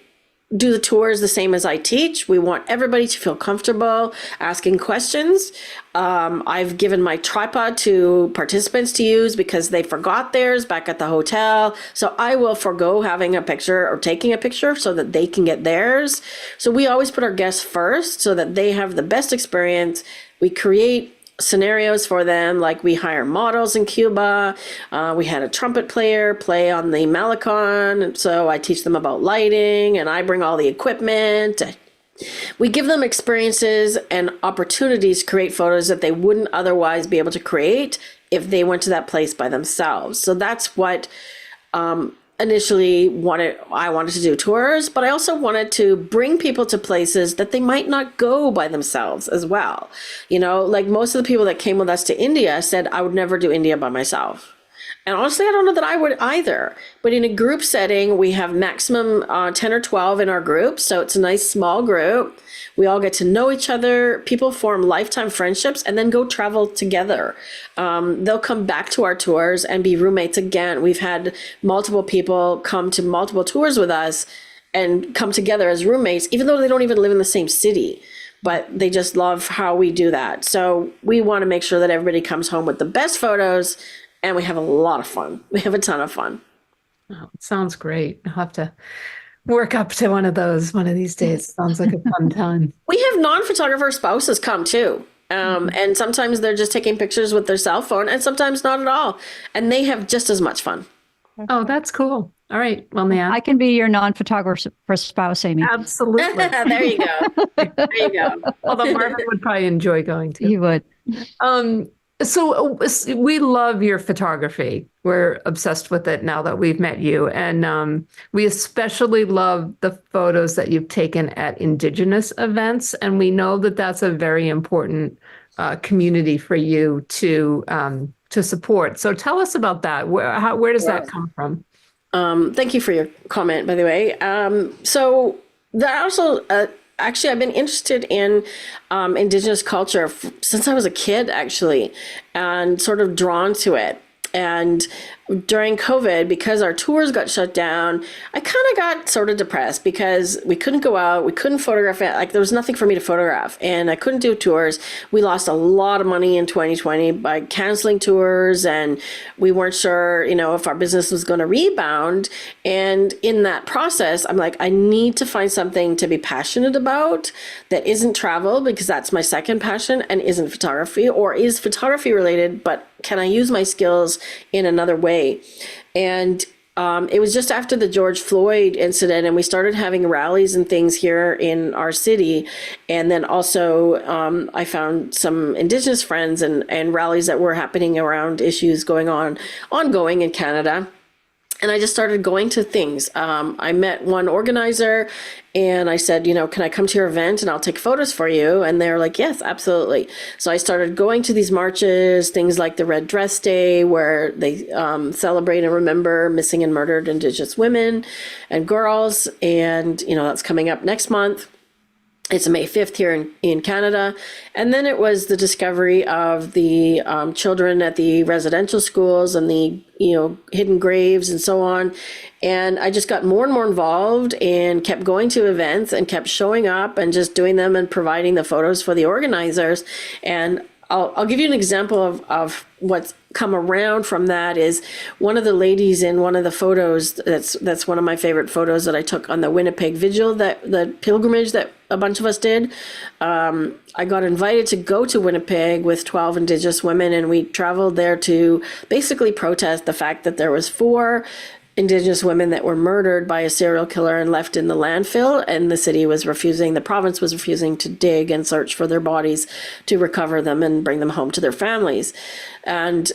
do the tours the same as I teach. We want everybody to feel comfortable asking questions. I've given my tripod to participants to use because they forgot theirs back at the hotel. So I will forego having a picture or taking a picture so that they can get theirs. So we always put our guests first so that they have the best experience. We create scenarios for them, like we hire models in Cuba. We had a trumpet player play on the Malecon, so I teach them about lighting and I bring all the equipment. We give them experiences and opportunities to create photos that they wouldn't otherwise be able to create if they went to that place by themselves. So that's what initially I wanted to do tours, but I also wanted to bring people to places that they might not go by themselves as well. Like most of the people that came with us to India said, I would never do India by myself. And honestly, I don't know that I would either. But in a group setting, we have maximum 10 or 12 in our group. So it's a nice small group. We all get to know each other. People form lifetime friendships and then go travel together. They'll come back to our tours and be roommates again. We've had multiple people come to multiple tours with us and come together as roommates, even though they don't even live in the same city. But they just love how we do that. So we want to make sure that everybody comes home with the best photos. And we have a lot of fun. We have a ton of fun. Oh, it sounds great. I'll have to work up to one of those one of these days. Sounds like a fun time. We have non-photographer spouses come too. And sometimes they're just taking pictures with their cell phone and sometimes not at all. And they have just as much fun. Oh, that's cool. All right. Well, Nan. I can be your non-photographer spouse, Amy. Absolutely. There you go. There you go. Although Marvin would probably enjoy going too. You would. So we love your photography. We're obsessed with it now that we've met you. And we especially love the photos that you've taken at Indigenous events. And we know that that's a very important community for you to support. So tell us about that. Where does that come from? Thank you for your comment, by the way. So that also... Actually, I've been interested in Indigenous culture since I was a kid, actually, and sort of drawn to it. And during COVID, because our tours got shut down, I kind of got sort of depressed because we couldn't go out, we couldn't photograph it. Like there was nothing for me to photograph and I couldn't do tours. We lost a lot of money in 2020 by canceling tours and we weren't sure, if our business was going to rebound. And in that process, I'm like, I need to find something to be passionate about that isn't travel because that's my second passion and isn't photography or is photography related, but can I use my skills in another way? And it was just after the George Floyd incident and we started having rallies and things here in our city. And then also I found some Indigenous friends and rallies that were happening around issues ongoing in Canada. And I just started going to things. I met one organizer and I said, can I come to your event and I'll take photos for you? And they're like, yes, absolutely. So I started going to these marches, things like the Red Dress Day, where they celebrate and remember missing and murdered Indigenous women and girls. And, that's coming up next month. It's May 5th here in Canada. And then it was the discovery of the children at the residential schools and the, hidden graves and so on. And I just got more and more involved and kept going to events and kept showing up and just doing them and providing the photos for the organizers. And I'll give you an example of what's come around from that. Is one of the ladies in one of the photos, that's one of my favorite photos that I took on the Winnipeg Vigil, that the pilgrimage that a bunch of us did. I got invited to go to Winnipeg with 12 Indigenous women, and we traveled there to basically protest the fact that there was 4 Indigenous women that were murdered by a serial killer and left in the landfill, and the province was refusing to dig and search for their bodies to recover them and bring them home to their families. And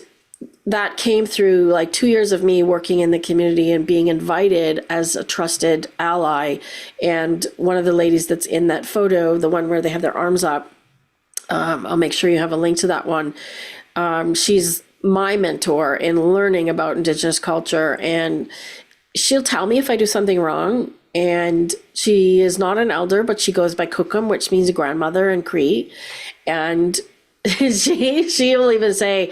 that came through like 2 years of me working in the community and being invited as a trusted ally. And one of the ladies that's in that photo, the one where they have their arms up, I'll make sure you have a link to that one. She's my mentor in learning about Indigenous culture, and she'll tell me if I do something wrong. And she is not an elder, but she goes by Kukum, which means grandmother in Cree. And she will even say,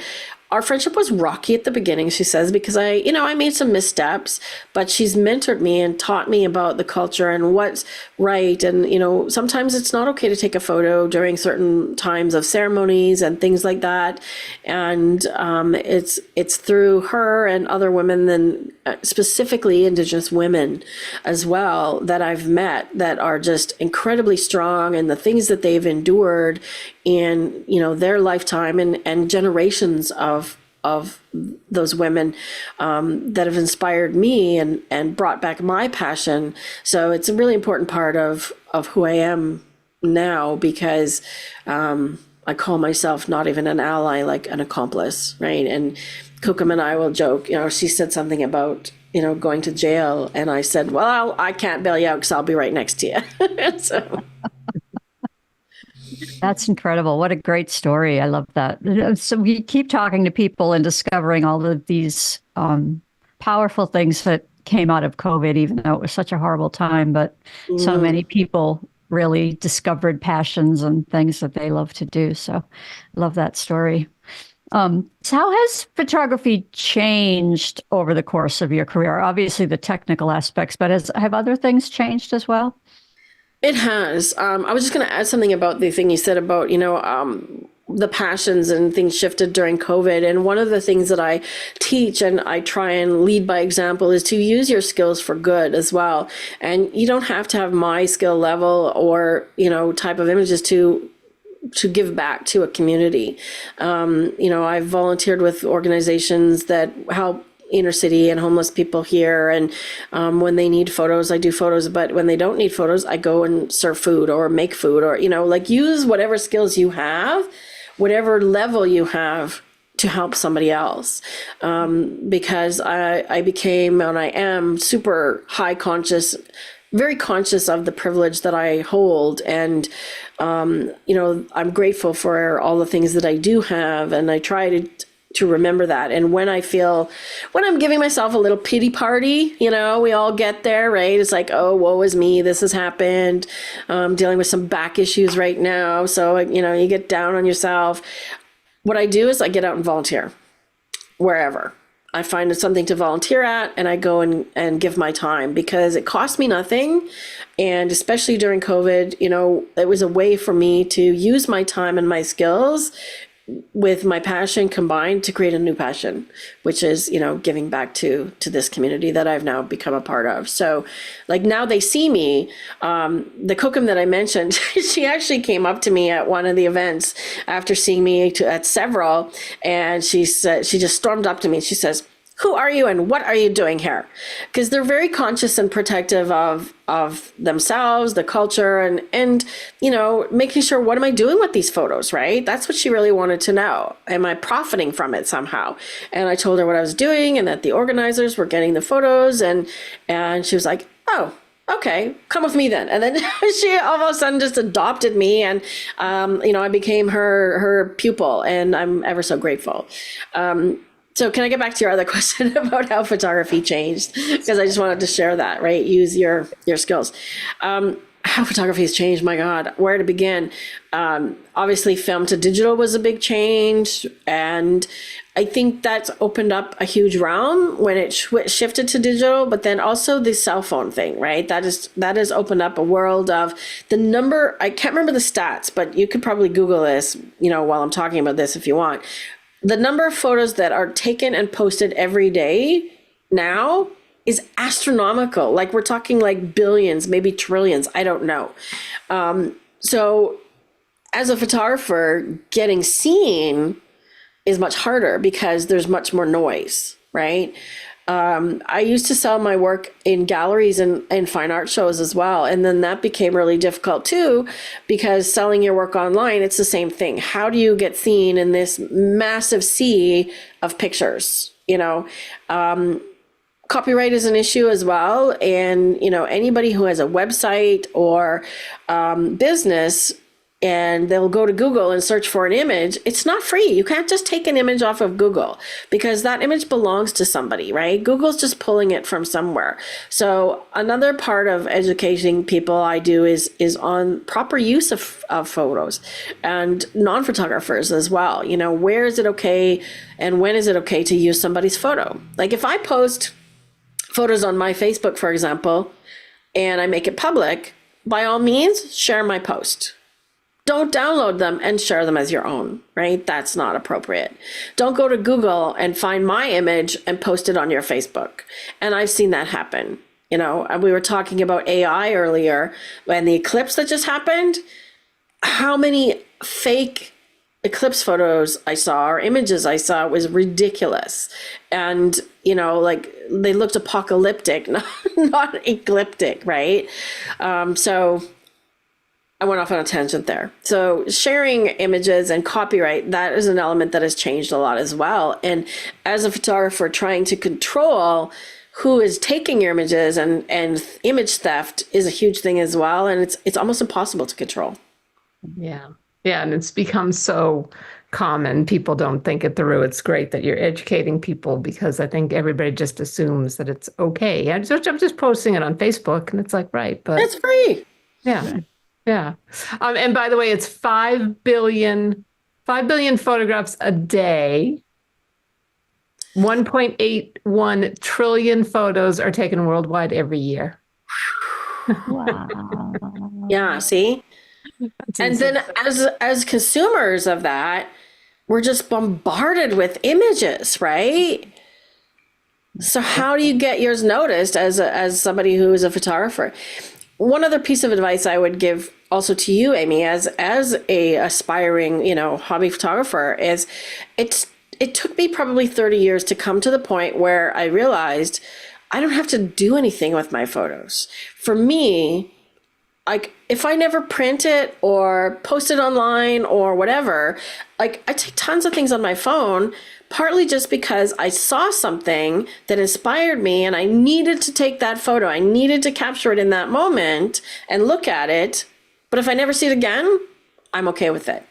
our friendship was rocky at the beginning, she says, because I made some missteps, but she's mentored me and taught me about the culture and what's right. And, sometimes it's not okay to take a photo during certain times of ceremonies and things like that. And it's through her and other women, then specifically Indigenous women as well, that I've met that are just incredibly strong, and the things that they've endured in their lifetime and generations of those women that have inspired me and brought back my passion. So it's a really important part of who I am now, because I call myself not even an ally, like an accomplice, right? And Kukum and I will joke, she said something about going to jail, and I said, well, I can't bail you out because I'll be right next to you. So That's incredible. What a great story. I love that. So we keep talking to people and discovering all of these powerful things that came out of COVID, even though it was such a horrible time. But so many people really discovered passions and things that they love to do. So I love that story. So how has photography changed over the course of your career? Obviously the technical aspects, but have other things changed as well? it has. I was just going to add something about the thing you said about, the passions and things shifted during COVID. And one of the things that I teach and I try and lead by example is to use your skills for good as well. And you don't have to have my skill level or, type of images to give back to a community. I've volunteered with organizations that help inner city and homeless people here. And when they need photos, I do photos. But when they don't need photos, I go and serve food or make food or, use whatever skills you have, whatever level you have to help somebody else. Because I became, and I am super high conscious, very conscious of the privilege that I hold. And, I'm grateful for all the things that I do have. And I try to remember that. And when I'm giving myself a little pity party, we all get there, right? It's like, oh, woe is me. This has happened. I'm dealing with some back issues right now. So, you get down on yourself. What I do is I get out and volunteer wherever. I find something to volunteer at and I go and give my time because it costs me nothing. And especially during COVID, it was a way for me to use my time and my skills with my passion combined to create a new passion, which is, giving back to this community that I've now become a part of. So like now they see me, the Cookham that I mentioned, she actually came up to me at one of the events after seeing me at several. And she said, she just stormed up to me. She says, who are you and what are you doing here? Because they're very conscious and protective of themselves, the culture, and making sure, what am I doing with these photos, right? That's what she really wanted to know. Am I profiting from it somehow? And I told her what I was doing and that the organizers were getting the photos, and she was like, oh, okay, come with me then. And then she all of a sudden just adopted me, and I became her pupil, and I'm ever so grateful. So can I get back to your other question about how photography changed? Because I just wanted to share that, right? Use your skills. How photography has changed, my God, where to begin? Obviously, film to digital was a big change. And I think that's opened up a huge realm when it shifted to digital, but then also the cell phone thing, right? That has opened up a world of the number. I can't remember the stats, but you could probably Google this, while I'm talking about this if you want. The number of photos that are taken and posted every day now is astronomical. Like, we're talking like billions, maybe trillions. I don't know. So as a photographer, getting seen is much harder because there's much more noise, right? I used to sell my work in galleries and fine art shows as well. And then that became really difficult too, because selling your work online, it's the same thing. How do you get seen in this massive sea of pictures? Copyright is an issue as well. And, anybody who has a website or business, and they'll go to Google and search for an image, it's not free. You can't just take an image off of Google because that image belongs to somebody, right? Google's just pulling it from somewhere. So another part of educating people I do is on proper use of photos, and non-photographers as well. Where is it okay and when is it okay to use somebody's photo? Like, if I post photos on my Facebook, for example, and I make it public, by all means, share my post. Don't download them and share them as your own, right? That's not appropriate. Don't go to Google and find my image and post it on your Facebook. And I've seen that happen. And we were talking about AI earlier, and the eclipse that just happened. How many fake eclipse photos I saw or images I saw was ridiculous. And, like, they looked apocalyptic, not ecliptic, right? So I went off on a tangent there. So sharing images and copyright, that is an element that has changed a lot as well. And as a photographer, trying to control who is taking your images and image theft is a huge thing as well. And it's almost impossible to control. Yeah. Yeah. And it's become so common. People don't think it through. It's great that you're educating people, because I think everybody just assumes that it's okay. I'm just posting it on Facebook, and it's like, right, but it's free. Yeah. Yeah. And by the way, it's 5 billion photographs a day. 1.81 trillion photos are taken worldwide every year. Wow. Yeah, see? And then as consumers of that, we're just bombarded with images, right? So how do you get yours noticed as somebody who is a photographer? One other piece of advice I would give also to you, Amy, as a aspiring, hobby photographer, is it took me probably 30 years to come to the point where I realized I don't have to do anything with my photos. For me, like, if I never print it or post it online or whatever, like, I take tons of things on my phone, partly just because I saw something that inspired me and I needed to take that photo. I needed to capture it in that moment and look at it. But if I never see it again, I'm okay with it.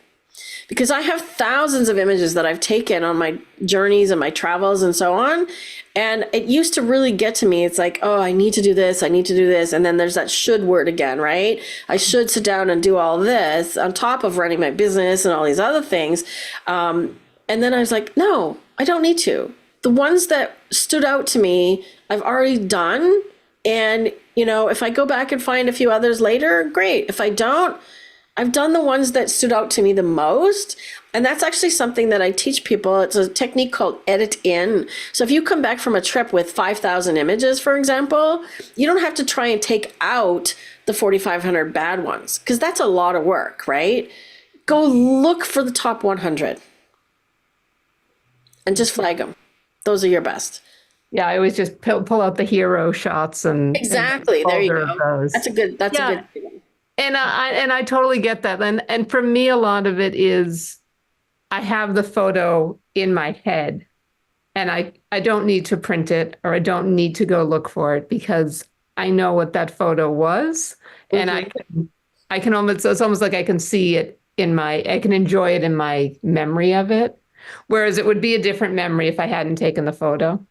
Because I have thousands of images that I've taken on my journeys and my travels and so on. And it used to really get to me. It's like, oh, I need to do this. I need to do this. And then there's that should word again, right? I should sit down and do all this on top of running my business and all these other things. And then I was like, no, I don't need to. The ones that stood out to me, I've already done. And, if I go back and find a few others later, great. If I don't, I've done the ones that stood out to me the most. And that's actually something that I teach people. It's a technique called edit in. So if you come back from a trip with 5,000 images, for example, you don't have to try and take out the 4,500 bad ones, because that's a lot of work, right? Go look for the top 100 and just flag them. Those are your best. Yeah, I always just pull out the hero shots and make a Exactly. There you folder of go. those. That's a Yeah, good thing. and I totally get that. And for me, a lot of it is I have the photo in my head, and I don't need to print it, or I don't need to go look for it, because I know what that photo was, and Hmm. I can almost, it's almost like I can see it I can enjoy it in my memory of it. Whereas it would be a different memory if I hadn't taken the photo.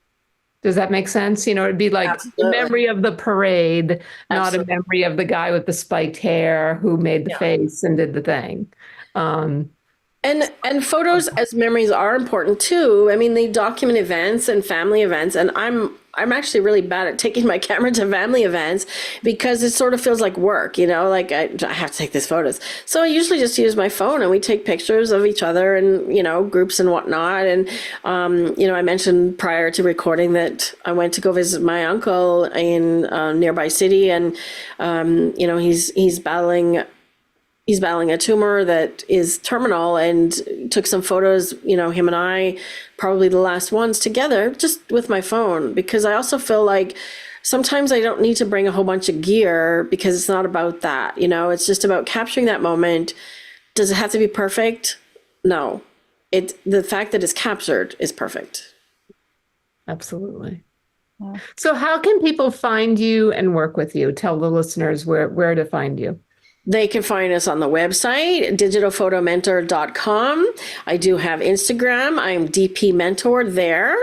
Does that make sense? It'd be like the Absolutely. memory of the parade, not a Absolutely. memory of the guy with the spiked hair who made the Yeah. face and did the thing. Um, And photos as memories are important too. I mean, they document events and family events, and I'm actually really bad at taking my camera to family events because it sort of feels like work, like I have to take these photos. So I usually just use my phone and we take pictures of each other and, groups and whatnot. And, I mentioned prior to recording that I went to go visit my uncle in a nearby city, and, he's battling a tumor that is terminal, and took some photos, him and I, probably the last ones together, just with my phone, because I also feel like sometimes I don't need to bring a whole bunch of gear, because it's not about that, it's just about capturing that moment. Does it have to be perfect? No. The fact that it's captured is perfect. Absolutely. Yeah. So how can people find you and work with you? Tell the listeners where to find you. They can find us on the website, digitalphotomentor.com. I do have Instagram. I'm DP Mentor there.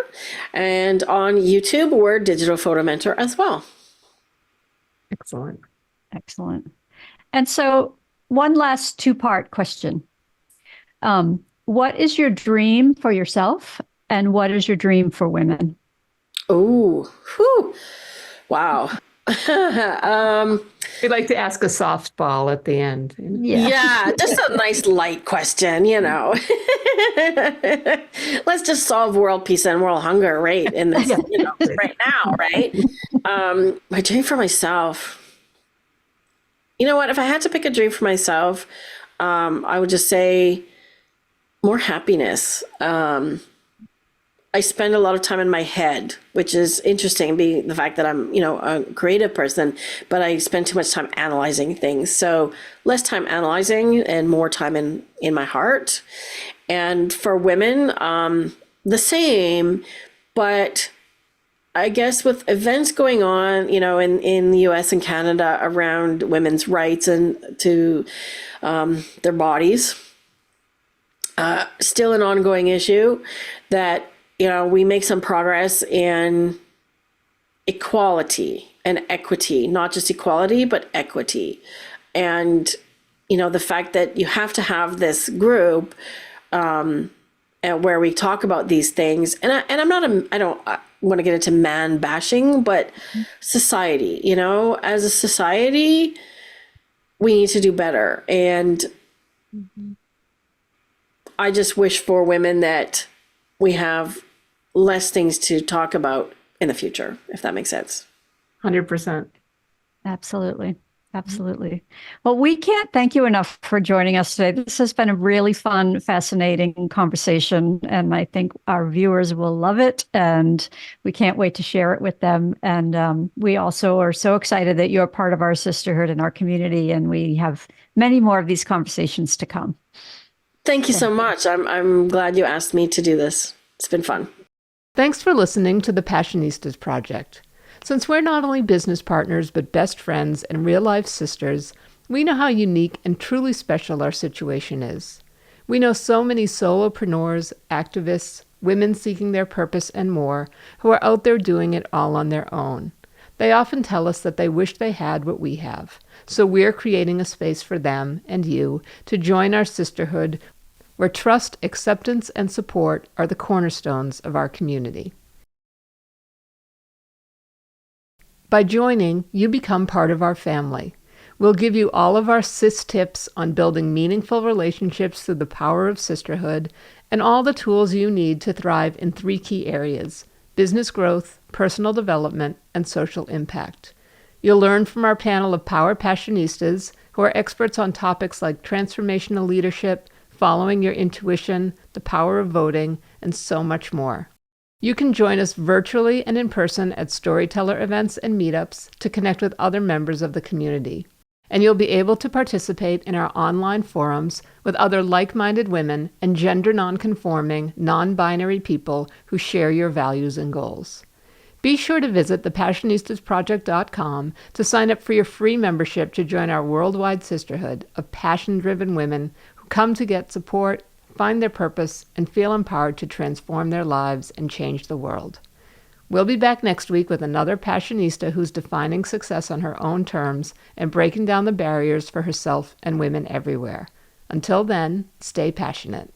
And on YouTube, we're Digital Photo Mentor as well. Excellent. Excellent. And so, one last two-part question. What is your dream for yourself, and what is your dream for women? Oh, whew. Wow. We'd like to ask a softball at the end. Yeah, just a nice light question, Let's just solve world peace and world hunger right in this, right now, right? My dream for myself. You know what? If I had to pick a dream for myself, I would just say more happiness. I spend a lot of time in my head, which is interesting, being the fact that I'm, a creative person, but I spend too much time analyzing things. So less time analyzing and more time in my heart. And for women, the same, but I guess with events going on, in the US and Canada around women's rights and to their bodies, still an ongoing issue, that we make some progress in equality and equity, not just equality, but equity. And, the fact that you have to have this group where we talk about these things. And I don't want to get into man bashing, but society, as a society, we need to do better. And I just wish for women that we have less things to talk about in the future, if that makes sense. 100%. Absolutely. Absolutely. Well, we can't thank you enough for joining us today. This has been a really fun, fascinating conversation, and I think our viewers will love it, and we can't wait to share it with them. And we also are so excited that you're part of our sisterhood and our community, and we have many more of these conversations to come. Thank you so much. I'm glad you asked me to do this. It's been fun. Thanks for listening to the Passionistas Project. Since we're not only business partners, but best friends and real-life sisters, we know how unique and truly special our situation is. We know so many solopreneurs, activists, women seeking their purpose, and more, who are out there doing it all on their own. They often tell us that they wish they had what we have. So we're creating a space for them and you to join our sisterhood, where trust, acceptance, and support are the cornerstones of our community. By joining, you become part of our family. We'll give you all of our sis tips on building meaningful relationships through the power of sisterhood, and all the tools you need to thrive in 3 key areas: business growth, personal development, and social impact. You'll learn from our panel of Power Passionistas, who are experts on topics like transformational leadership, following your intuition, the power of voting, and so much more. You can join us virtually and in person at storyteller events and meetups to connect with other members of the community. And you'll be able to participate in our online forums with other like-minded women and gender non-conforming, non-binary people who share your values and goals. Be sure to visit thepassionistasproject.com to sign up for your free membership to join our worldwide sisterhood of passion-driven women who come to get support, find their purpose, and feel empowered to transform their lives and change the world. We'll be back next week with another Passionista who's defining success on her own terms and breaking down the barriers for herself and women everywhere. Until then, stay passionate.